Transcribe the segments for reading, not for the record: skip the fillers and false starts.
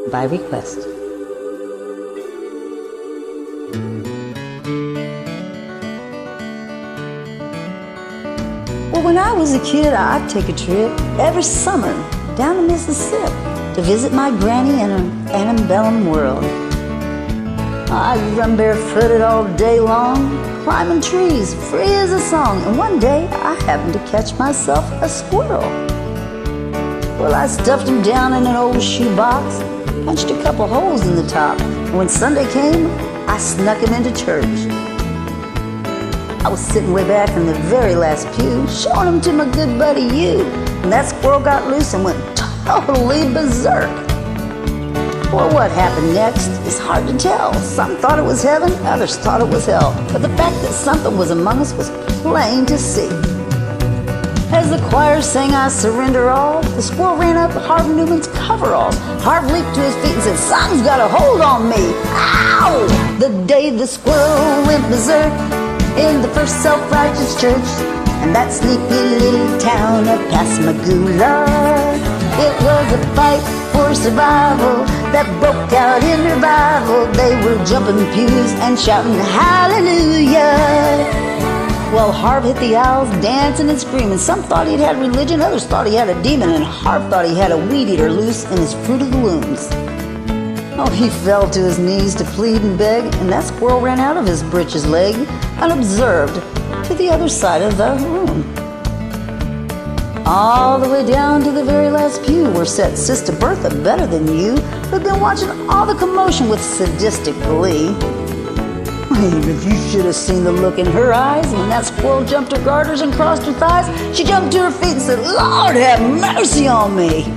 by request. Well, when I was a kid, I'd take a trip every summer down to Mississippi to visit my granny in an antebellum world. I'd run barefooted all day long, climbing trees, free as a song, and one day I happened to catch myself a squirrel. Well, I stuffed him down in an old shoebox, punched a couple holes in the top, and when Sunday came, I snuck him into church. I was sitting way back in the very last pew, showing him to my good buddy you, and that squirrel got loose and went totally berserk. Well, what happened next is hard to tell. Some thought it was heaven, others thought it was hell. But the fact that something was among us was plain to see. As the choir sang I Surrender All, the squirrel ran up Harv Newman's coveralls. Harv leaped to his feet and said, "Something's got a hold on me." Ow! The day the squirrel went berserk in the first self-righteous church, and that sleepy little town of Pascagoula. It was a fight for survival that broke out in revival. They were jumping pews and shouting hallelujah. Well, Harv hit the aisles dancing and screaming. Some thought he'd had religion, others thought he had a demon, and Harv thought he had a weed eater loose in his Fruit of the Looms. Oh, he fell to his knees to plead and beg, and that squirrel ran out of his breeches leg, unobserved, to the other side of the room. All the way down to the very last pew where sat Sister Bertha, better than you, who'd been watching all the commotion with sadistic glee. If you should have seen the look in her eyes when that squirrel jumped her garters and crossed her thighs. She jumped to her feet and said, "Lord, have mercy on me."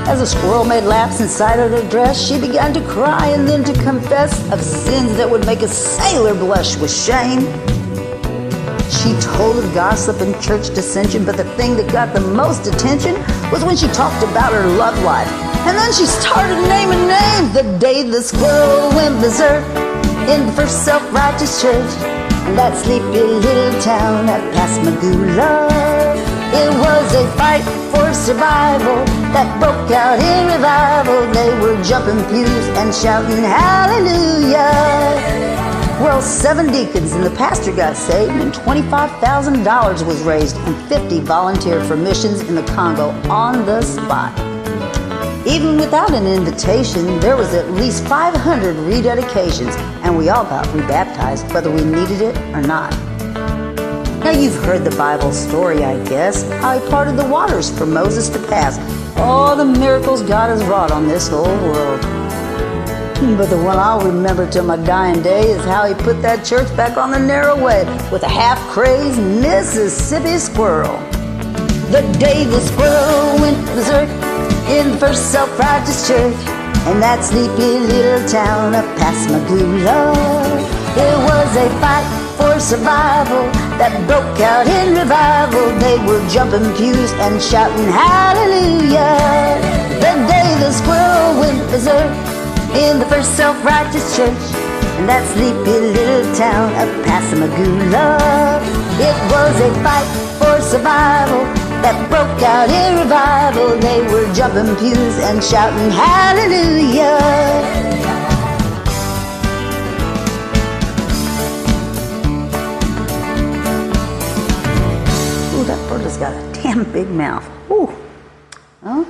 As the squirrel made laps inside of her dress, she began to cry and then to confess of sins that would make a sailor blush with shame. She told of gossip and church dissension, but the thing that got the most attention was when she talked about her love life. And then she started naming names. The day the squirrel went berserk in the first self-righteous church, in that sleepy little town at Pascagoula. It was a fight for survival that broke out in revival. They were jumping pews and shouting hallelujah. Well, 7 deacons and the pastor got saved, and $25,000 was raised, and 50 volunteered for missions in the Congo on the spot. Even without an invitation, there was at least 500 rededications, and we all got rebaptized, whether we needed it or not. Now, you've heard the Bible story, I guess, how he parted the waters for Moses to pass. All the miracles God has wrought on this whole world. But the one I'll remember till my dying day is how he put that church back on the narrow way with a half-crazed Mississippi squirrel. The day the squirrel went berserk in the first self-righteous church, in that sleepy little town of Pascagoula. It was a fight for survival that broke out in revival. They were jumping pews and shouting hallelujah. The day the squirrel went berserk in the first self-righteous church, in that sleepy little town of Pascagoula. It was a fight for survival that broke out in revival. They were jumping pews and shouting hallelujah. Ooh, that bird has got a damn big mouth. Ooh. Oh.